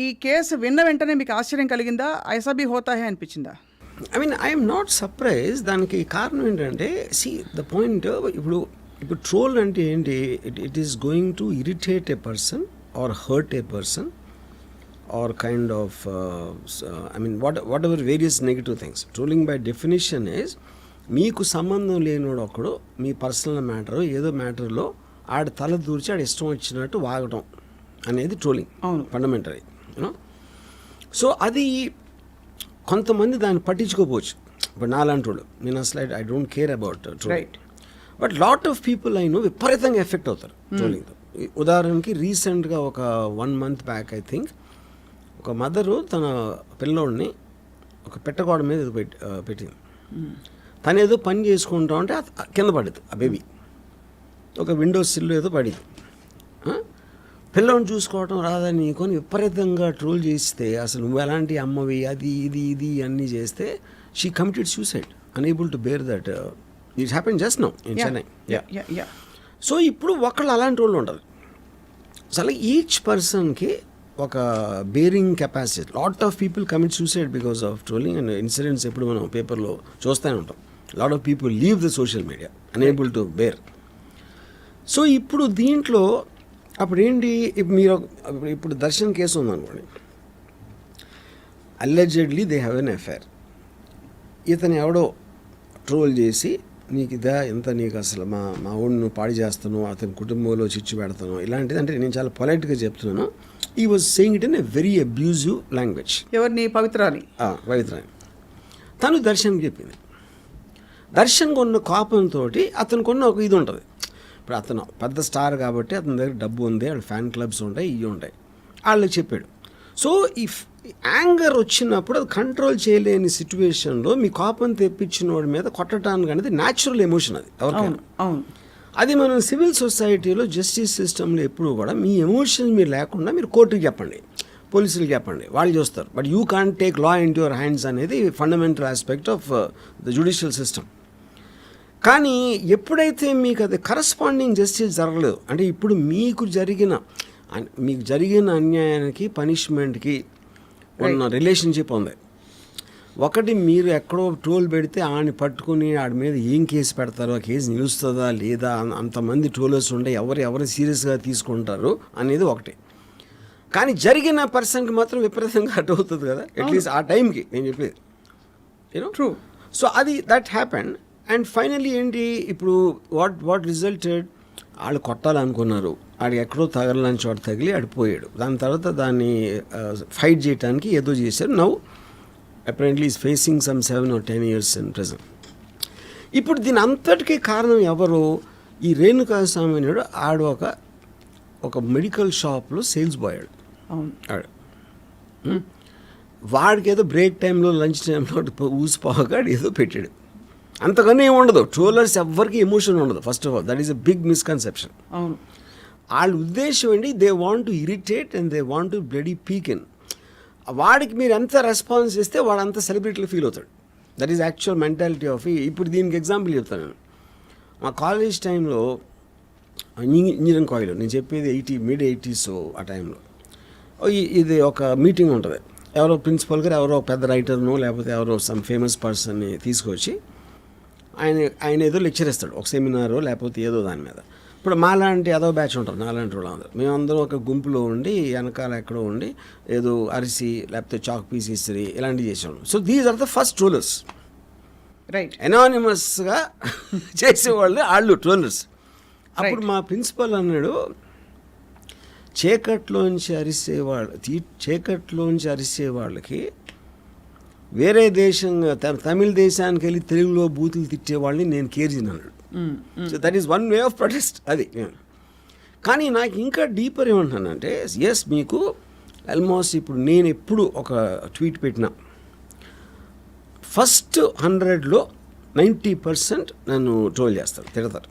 ఈ కేసు విన్న వెంటనే మీకు ఆశ్చర్యం కలిగిందా? ఐసా భీ హోతా హై అనిపించిందా? I'm not surprise. దానికి కారణం ఏంటంటే, ద పాయింట్ ఇప్పుడు ట్రోల్ అంటే ఏంటి, it is going to irritate A person are hurt A person are kind of what ever various negative things. Trolling by definition is మీకు సంబంధం లేనివాడు ఒకడు మీ పర్సనల్ మ్యాటర్ ఏదో మ్యాటర్లో ఆడ తల దూర్చి ఆడ ఇష్టం వచ్చినట్టు వాగటం అనేది ట్రోలింగ్ ఫండమెంటరీ. యూనో, సో అది కొంతమంది దాన్ని పట్టించుకోపోవచ్చు. ఇప్పుడు నాలాంటి వాళ్ళు, నేను అసలు I don't care about trolling. But lot of people అయినో విపరీతంగా ఎఫెక్ట్ అవుతారు ట్రోలింగ్తో. ఉదాహరణకి రీసెంట్గా ఒక 1 month బ్యాక్ ఐ థింక్ ఒక మదరు తన పిల్లోడిని ఒక పెట్టగోడ మీద ఏదో పెట్టింది. తను ఏదో పని చేసుకుంటా ఉంటే కింద పడింది ఆ బేబీ, ఒక విండోస్ సిల్లు ఏదో పడింది. పిల్లని చూసుకోవటం రాదని నీకొని విపరీతంగా ట్రోల్ చేస్తే, అసలు నువ్వు ఎలాంటి అమ్మవి, అది ఇది ఇది అన్నీ చేస్తే she committed suicide, unable to bear that. It happen just now in Chennai. So ఇప్పుడు ఒకళ్ళు అలాంటి వాళ్ళు ఉండదు. అసలు ఈచ్ పర్సన్కి ఒక bearing capacity. Lot of people commit suicide because of trolling and incidents ఎప్పుడు మనం పేపర్లో చూస్తూనే ఉంటాం. Lot of people leave the social media unable to bear. So ఇప్పుడు దీంట్లో అప్పుడు ఏంటి, మీరు ఇప్పుడు దర్శన్ కేసు ఉందనుకోండి, allegedly they have an affair. ఇతను ఎవడో ట్రోల్ చేసి నీకు ఇదా ఎంత, నీకు అసలు మా ఊడిని పాడి చేస్తాను, అతని కుటుంబంలో చిచ్చు పెడతాను, ఇలాంటిది. అంటే నేను చాలా పొలైట్గా చెప్తున్నాను. ఈ was saying it in a very abusive language. ఎవరిని? పవిత్రాని. తను దర్శన్కి చెప్పింది. దర్శన్ కొన్న కోపంతో అతను కొన్న ఒక ఇది ఉంటుంది. ఇప్పుడు అతను పెద్ద స్టార్ కాబట్టి అతని దగ్గర డబ్బు ఉంది, వాళ్ళ ఫ్యాన్ క్లబ్స్ ఉంటాయి, ఇవి ఉంటాయి, వాళ్ళకి చెప్పాడు. సో ఈ యాంగర్ వచ్చినప్పుడు అది కంట్రోల్ చేయలేని సిచ్యువేషన్లో మీ కోపం తెప్పించిన వాడి మీద కొట్టడానికి అనేది న్యాచురల్ ఎమోషన్. అది ఎవరికైనా. అది మనం సివిల్ సొసైటీలో జస్టిస్ సిస్టంలో ఎప్పుడు కూడా మీ ఎమోషన్స్ మీరు లేకుండా మీరు కోర్టుకి చెప్పండి, పోలీసులకు చెప్పండి, వాళ్ళు చూస్తారు. But you can't take law into your hands అనేది fundamental aspect of the judicial system. కానీ ఎప్పుడైతే మీకు అది కరస్పాండింగ్ జస్టిస్ జరగలేదు అంటే, ఇప్పుడు మీకు జరిగిన అన్యాయానికి పనిష్మెంట్కి ఉన్న రిలేషన్షిప్ ఉంది. ఒకటి, మీరు ఎక్కడో ట్రోల్ పెడితే ఆడిని పట్టుకుని ఆడి మీద ఏం కేసు పెడతారో, ఆ కేసు నిలుస్తుందా లేదా, అంతమంది ట్రోలర్స్ ఉంటే ఎవరు సీరియస్గా తీసుకుంటారు అనేది ఒకటి. కానీ జరిగిన పర్సన్కి మాత్రం విపరీతంగా అటు అవుతుంది కదా, అట్లీస్ట్ ఆ టైంకి నేను చెప్పేది. You know, true. సో అది దట్ హ్యాపెండ్. అండ్ ఫైనల్లీ ఏంటి, ఇప్పుడు వాట్ రిజల్టెడ్, వాళ్ళు కొట్టాలనుకున్నారు, ఆడికి ఎక్కడో తగలని చోట తగిలి ఆడిపోయాడు. దాని తర్వాత దాన్ని ఫైట్ చేయడానికి ఏదో చేశారు. Now apparently is facing some 7 or 10 years in present. ఇప్పుడు దీని అంతటికీ కారణం ఎవరు? ఈ రేణుకాస్వామి అనేవాడు ఆడు ఒక మెడికల్ షాప్లో సేల్స్ బాయ్ ఆడు. వాడికి ఏదో బ్రేక్ టైంలో లంచ్ టైంలో ఊసిపోగా ఏదో పెట్టాడు. అంతకన్నా ఏమి ఉండదు. ట్రోలర్స్ ఎవ్వరికి ఎమోషన్ ఉండదు. First of all that is a big misconception. వాళ్ళ ఉద్దేశం ఏంటి, they want to irritate and they want to bloody peek in. వాడికి మీరు ఎంత రెస్పాన్స్ ఇస్తే వాడు అంత సెలబ్రిటీలో ఫీల్ అవుతాడు. That is actual mentality of. ఇప్పుడు దీనికి ఎగ్జాంపుల్ చెప్తాను నేను. మా కాలేజ్ టైంలో ఇంజనీరింగ్ కాలేజ్లో, నేను చెప్పేది mid-80s ఆ టైంలో, ఇది ఒక మీటింగ్ ఉంటుంది. ఎవరో ప్రిన్సిపల్ గారు ఎవరో పెద్ద రైటర్ను లేకపోతే ఎవరో సమ్ ఫేమస్ పర్సన్ని తీసుకొచ్చి ఆయన ఏదో లెక్చర్ ఇస్తాడు, ఒక సెమినారో లేకపోతే ఏదో దాని మీద. ఇప్పుడు మాలాంటి ఏదో బ్యాచ్ ఉంటారు, నాలాంటి వాళ్ళు అందరూ, మేమందరం ఒక గుంపులో ఉండి వెనకాల ఎక్కడో ఉండి ఏదో అరిసి లేకపోతే చాక్ పీస్ ఇస్త్రీ ఇలాంటివి చేసేవాళ్ళం. So these are the first trollers. Right. ఎనానిమస్గా చేసేవాళ్ళు వాళ్ళు ట్రోలర్స్. అప్పుడు మా ప్రిన్సిపల్ అన్నాడు, చీకట్లోంచి అరిసే వాళ్ళకి వేరే దేశంగా తమిళ దేశానికి వెళ్ళి తెలుగులో బూతులు తిట్టేవాళ్ళని నేను కేర్ చేయనన్నాడు. So that is one way of protest. అది. కానీ నాకు ఇంకా డీపర్ ఏమంటానంటే, ఎస్ మీకు ఆల్మోస్ట్ ఇప్పుడు నేను ఎప్పుడు ఒక ట్వీట్ పెట్టినా ఫస్ట్ 100లో 90% నన్ను ట్రోల్ చేస్తారు, తిడతారు.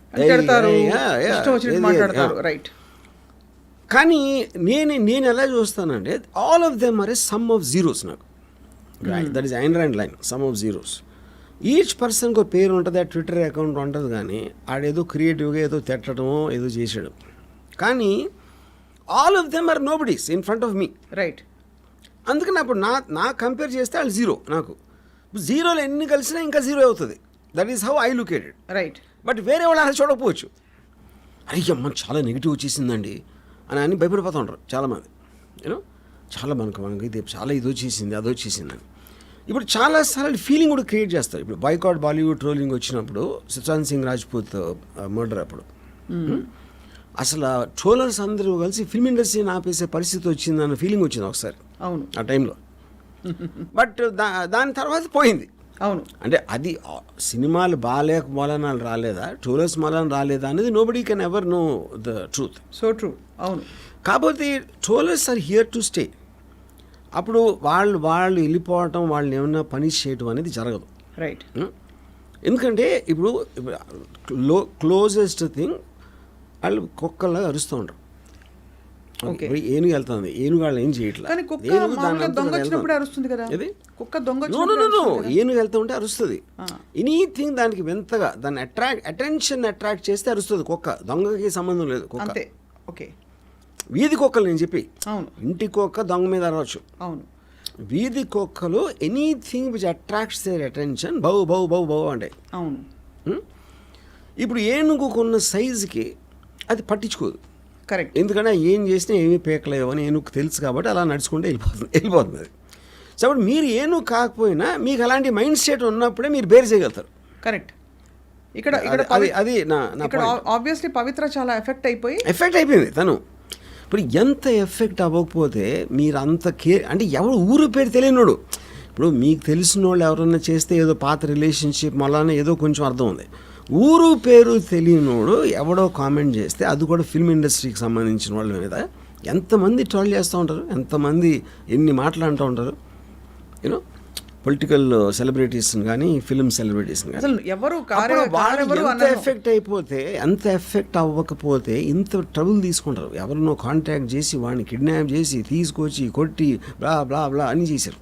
కానీ నేను ఎలా చూస్తానంటే, all of them are a sum of zeros. నాకు that is Ayn Rand line, sum of zeros. Each పర్సన్కి ఒక పేరు ఉంటుంది, ఆ ట్విట్టర్ అకౌంట్ ఉంటుంది, కానీ ఆడేదో క్రియేటివ్గా ఏదో తిట్టడమో ఏదో చేసాడు. కానీ all of them are nobodies in front of me. Right. అందుకని అప్పుడు నా కంపేర్ చేస్తే వాళ్ళు జీరో. నాకు జీరోలో ఎన్ని కలిసినా ఇంకా జీరో అవుతుంది. That is how I look at it. Right. But వేరే వాళ్ళు అలా చూడకపోవచ్చు. అరే అమ్మ చాలా నెగిటివ్ వచ్చేసిందండి అని భయపడిపోతూ ఉంటారు చాలామంది. యూనో చాలా మనకి ఇది చాలా ఇది వచ్చేసింది అది వచ్చేసిందని. ఇప్పుడు చాలాసార్లు ఫీలింగ్ కూడా క్రియేట్ చేస్తారు. ఇప్పుడు బాయ్కాట్ బాలీవుడ్ ట్రోలింగ్ వచ్చినప్పుడు సుశాంత్ సింగ్ రాజ్పూత్ మర్డర్ అప్పుడు అసలు ట్రోలర్స్ అందరూ కలిసి ఫిల్మ్ ఇండస్ట్రీని ఆపేసే పరిస్థితి వచ్చిందన్న ఫీలింగ్ వచ్చింది ఒకసారి. అవును. ఆ టైంలో. బట్ దాని తర్వాత పోయింది. అవును. అంటే అది సినిమాలు బాగాలేక మూలన రాలేదా, ట్రోలర్స్ మూలన రాలేదా అనేది nobody can ever know the truth. So true. అవును. కాకపోతే trollers are here to stay. అప్పుడు వాళ్ళు వెళ్ళిపోవటం, వాళ్ళని ఏమన్నా పనిష్ చేయటం అనేది జరగదు. రైట్. ఎందుకంటే ఇప్పుడు క్లోజెస్ట్ థింగ్ వాళ్ళు కుక్కల్లా అరుస్తూ ఉంటారు. ఇప్పుడు ఏనుగు వెళ్తుంది, ఏనుగు వాళ్ళు ఏం చేయట్లేదు. ఏనుగు వెళ్తూ ఉంటే అరుస్తుంది. ఎనీథింగ్ దానికి వింతగా దాన్ని అటెన్షన్ అట్రాక్ట్ చేస్తే అరుస్తుంది కుక్క. దొంగకి సంబంధం లేదు కుక్క. ఓకే. వీధి కుక్కలు నేను చెప్పి, అవును, ఇంటి కుక్క దొంగ మీద అరవచ్చు. అవును. వీధి కుక్కలు anything which attracts their attention bow bow bow bow అంటే. అవును. ఇప్పుడు ఏనుగుకున్న సైజుకి అది పట్టించుకోదు. కరెక్ట్. ఎందుకంటే ఏం చేసినా ఏమీ పేకలేవు అని ఏనుగు తెలుసు కాబట్టి అలా నడుచుకుంటే వెళ్ళిపోతుంది అది. సో అప్పుడు మీరు ఏనుగు కాకపోయినా మీకు అలాంటి మైండ్ సెట్ ఉన్నప్పుడే మీరు బేర్ చేయగలుగుతారు. కరెక్ట్. ఇక్కడ అది నా ఆబ్వియస్లీ పవిత్ర చాలా ఎఫెక్ట్ అయిపోయింది తను. ఇప్పుడు ఎంత ఎఫెక్ట్ అవ్వకపోతే మీరు అంత కేర్ అంటే ఎవరు ఊరు పేరు తెలియనోడు. ఇప్పుడు మీకు తెలిసిన వాళ్ళు ఎవరన్నా చేస్తే ఏదో పాత రిలేషన్షిప్ మళ్ళీ ఏదో కొంచెం అర్థం ఉంది. ఊరు పేరు తెలియనోడు ఎవడో కామెంట్ చేస్తే, అది కూడా ఫిల్మ్ ఇండస్ట్రీకి సంబంధించిన వాళ్ళ మీద ఎంతమంది ట్రోల్ చేస్తూ ఉంటారు, ఎంతమంది ఎన్ని మాటలు అంటూ ఉంటారు. యూనో పొలిటికల్ సెలబ్రిటీస్ని కానీ ఫిల్మ్ సెలబ్రిటీస్ని కానీ ఎంత ఎఫెక్ట్ అయిపోతే, ఎంత ఎఫెక్ట్ అవ్వకపోతే ఇంత ట్రబుల్ తీసుకుంటారు. ఎవరినో కాంటాక్ట్ చేసి వాడిని కిడ్నాప్ చేసి తీసుకొచ్చి కొట్టి బ్లా బ్లా బ్లా అని చేశారు.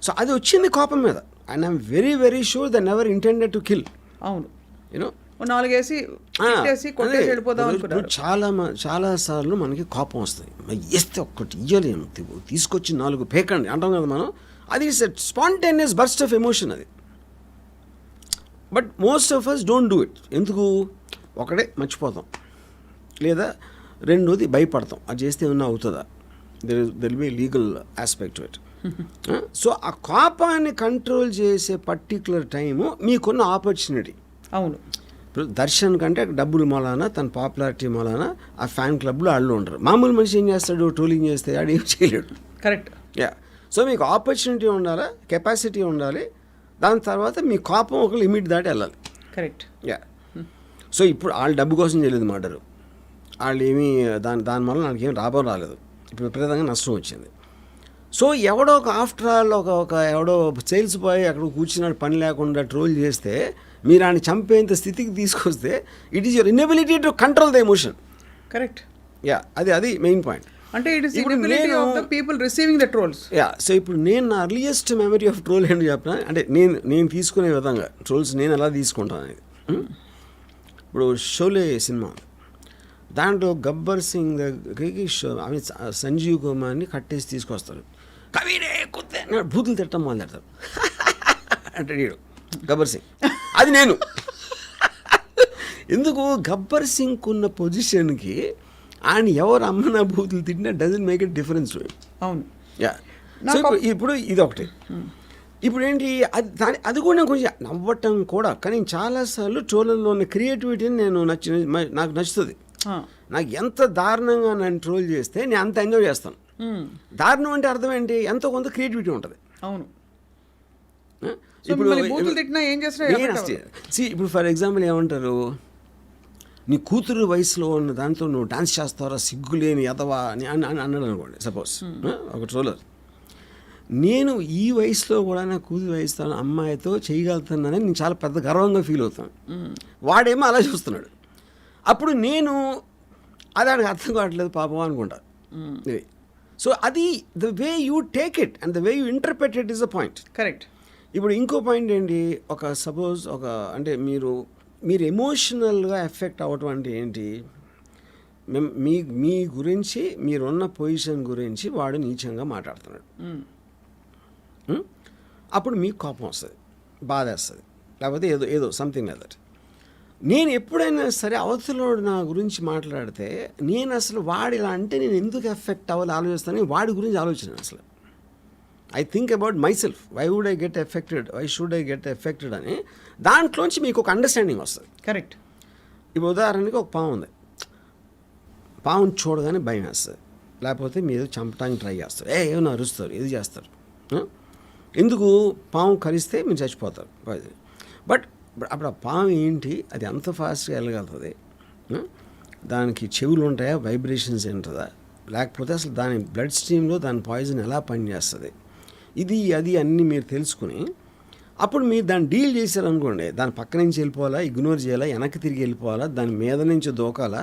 సో అది వచ్చింది కోపం మీద. And I'm very very sure they never intended to kill. అవును. యూనో చాలా సార్లు మనకి కోపం వస్తుంది. వేస్తే ఒక్కటి ఇయ్యలేము, తీసుకొచ్చి 4 పేకండి అంటాం కదా మనం. అది స్పాంటేనియస్ బర్స్ట్ ఆఫ్ ఎమోషన్ అది. But most of us don't do it. ఎందుకు? ఒకటే మర్చిపోతాం, లేదా రెండోది భయపడతాం. అది చేస్తే ఏమన్నా అవుతుందా, there be legal aspect to it. So ఆ కోపాన్ని కంట్రోల్ చేసే పర్టికులర్ టైము మీకున్న ఆపర్చునిటీ. అవును. ఇప్పుడు దర్శన్ కంటే డబ్బులు మూలాన, తన పాపులారిటీ మూలాన ఆ ఫ్యాన్ క్లబ్లో వాళ్ళు ఉంటారు. మామూలు మనిషి ఏం చేస్తాడు, ట్రోలింగ్ చేస్తే ఆడు ఏం చేయలేడు. కరెక్ట్. యా. సో మీకు ఆపర్చునిటీ ఉండాలి, కెపాసిటీ ఉండాలి. దాని తర్వాత మీ కోపం ఒక లిమిట్ దాటి వెళ్ళాలి. కరెక్ట్. యా. సో ఇప్పుడు వాళ్ళు డబ్బు కోసం చేయలేదు మాటరు. వాళ్ళు ఏమీ దానివల్ల నాకు ఏం లాభం రాలేదు, ఇప్పుడు విపరీతంగా నష్టం వచ్చింది. సో ఎవడో ఒక ఆఫ్టర్ ఆల్ ఒక ఎవడో సేల్స్ బాయ్ అక్కడ కూర్చున్నాడు పని లేకుండా ట్రోల్ చేస్తే మీరు ఆయన చంపేంత స్థితికి తీసుకొస్తే it is your inability to control the emotion. Correct. Yeah, అది మెయిన్ పాయింట్. అంటే it is inability of the people receiving the trolls. Yeah. So ఇప్పుడు నేను నా అర్లియస్ట్ మెమరీ ఆఫ్ ట్రోల్ ఏంటి చెప్పిన అంటే నేను తీసుకునే విధంగా ట్రోల్స్ నేను ఎలా తీసుకుంటాను అనేది. ఇప్పుడు షోలే సినిమా, దాంట్లో గబ్బర్ సింగ్ దగ్గరికి సంజీవ్ కుమార్ని కట్టేసి తీసుకొస్తారు. కవినే కుత్తే బూతులు తిట్టడం మొదలెడతారు అంటే గబ్బర్ సింగ్. అది నేను ఎందుకు గబ్బర్ సింగ్ ఉన్న పొజిషన్కి ఆయన ఎవరు అమ్మన బూతులు తిట్టినా డజంట్ మేక్ ఇట్ డిఫరెన్స్. అవును. యా. సో ఇప్పుడు ఇది ఒకటి. ఇప్పుడు ఏంటి అది కూడా నేను కొంచెం నవ్వటం కూడా, కానీ చాలాసార్లు ట్రోలర్లో ఉన్న క్రియేటివిటీని నాకు నచ్చుతుంది. నాకు ఎంత దారుణంగా నన్ను ట్రోల్ చేస్తే నేను అంత ఎంజాయ్ చేస్తాను. దారుణం అంటే అర్థం ఏంటి, ఎంతో కొంత క్రియేటివిటీ ఉంటుంది. అవును. ఇప్పుడు ఇప్పుడు ఫర్ ఎగ్జాంపుల్ ఏమంటారు, నీ కూతురు వయసులో ఉన్న దాంతో నువ్వు డాన్స్ చేస్తావరా సిగ్గులేని ఎదవా అని అన్నాడు అనుకోండి సపోజ్ ఒక ట్రోలర్. నేను ఈ వయసులో కూడా నా కూతురు వయసుతో అమ్మాయితో చేయగలుగుతున్నానని నేను చాలా పెద్ద గర్వంగా ఫీల్ అవుతాను. వాడేమో అలా చూస్తున్నాడు. అప్పుడు నేను అది ఆడికి అర్థం కావట్లేదు పాపం అనుకుంటా. సో అది the way you take it and the way you interpret it is the point. Correct. ఇప్పుడు ఇంకో పాయింట్ ఏంటి, సపోజ్ అంటే మీరు ఎమోషనల్గా ఎఫెక్ట్ అవ్వటం అంటే ఏంటి, మీ మీ గురించి మీరున్న పొజిషన్ గురించి వాడు నీచంగా మాట్లాడుతున్నాడు. అప్పుడు మీకు కోపం వస్తుంది, బాధ వేస్తుంది, లేకపోతే ఏదో ఏదో సంథింగ్ లైక్ దట్. నేను ఎప్పుడైనా సరే అవతలోడు నా గురించి మాట్లాడితే నేను అసలు వాడు ఇలా అంటే నేను ఎందుకు ఎఫెక్ట్ అవ్వాలి ఆలోచిస్తాను, వాడి గురించి ఆలోచన అసలు. I think about myself, why would I get affected, why should I get affected అని. దాంట్లోంచి మీకు ఒక అండర్స్టాండింగ్ వస్తుంది. కరెక్ట్. ఇప్పుడు ఉదాహరణకి ఒక పాము ఉంది, పాముని చూడగానే భయం వేస్తుంది, లేకపోతే మీరు చంపడానికి ట్రై చేస్తారు, ఏమైనా అరుస్తారు, ఇది చేస్తారు. ఎందుకు? పాము కరిస్తే మీరు చచ్చిపోతారు. బట్ అప్పుడు ఆ పాము ఏంటి, అది ఎంత ఫాస్ట్గా వెళ్ళగలుగుతుంది, దానికి చెవులు ఉంటాయా, వైబ్రేషన్స్ ఉంటుందా, లేకపోతే అసలు దాని బ్లడ్ స్ట్రీమ్లో దాని పాయిజన్ ఎలా పనిచేస్తుంది, ఇది అది అన్నీ మీరు తెలుసుకుని అప్పుడు మీరు దాన్ని డీల్ చేశారనుకోండి, దాని పక్క నుంచి వెళ్ళిపోవాలా, ఇగ్నోర్ చేయాలా, వెనక్కి తిరిగి వెళ్ళిపోవాలా, దాని మీద నుంచి దూకాలా,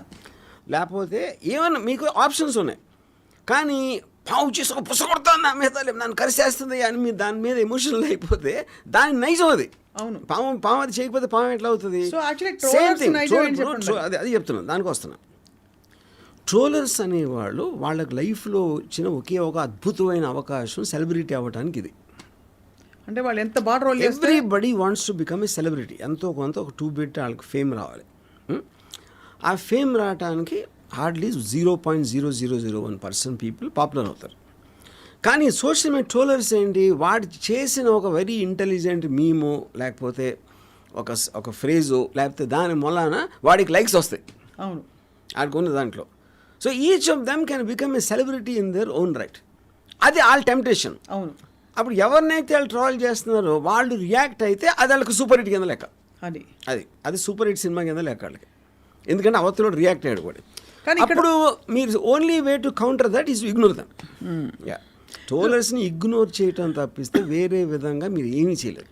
లేకపోతే ఏమన్నా మీకు ఆప్షన్స్ ఉన్నాయి. కానీ పావు చేసి ఒక పుసకొడతాను నా మీద, నన్ను కరిసేస్తుంది అని మీరు దాని మీద ఎమోషనల్ అయిపోతే దాని నైజం అది. అవును. పాము అది చేయకపోతే పాము ఎట్లా అవుతుంది? అది చెప్తున్నాను, దానికి వస్తున్నా. ట్రోలర్స్ అనేవాళ్ళు వాళ్ళకి లైఫ్లో వచ్చిన ఒకే ఒక అద్భుతమైన అవకాశం సెలబ్రిటీ అవ్వడానికి ఇది. అంటే వాళ్ళు ఎంత బాగా రోల్ చేస్తారు. Everybody wants to become a celebrity. ఎంతో కొంత ఒక 2 బిట్ వాళ్ళకి ఫేమ్ రావాలి. ఆ ఫేమ్ రావడానికి హార్డ్లీ 0.0001% పీపుల్ పాపులర్ అవుతారు. కానీ సోషల్ మీడియా ట్రోలర్స్ ఏంటి, వాడు చేసిన ఒక వెరీ ఇంటెలిజెంట్ మీమో లేకపోతే ఒక ఫ్రేజో లేకపోతే దాని మూలాన వాడికి లైక్స్ వస్తాయి. అవును, ఆడుకున్న దాంట్లో. So each of them can become a celebrity in their own right. అది వాళ్ళ టెంప్టేషన్. అవును. అప్పుడు ఎవరినైతే వాళ్ళు ట్రోల్ చేస్తున్నారో వాళ్ళు రియాక్ట్ అయితే అది వాళ్ళకి సూపర్ హిట్ కింద లెక్క. అది సూపర్ హిట్ సినిమా కింద లెక్క వాళ్ళకి. ఎందుకంటే అవతల రియాక్ట్ అయ్యాడు కూడా. అప్పుడు మీరు only way to counter that is ignore them. ట్రోలర్స్ని ఇగ్నోర్ చేయటం తప్పిస్తే వేరే విధంగా మీరు ఏమీ చేయలేరు.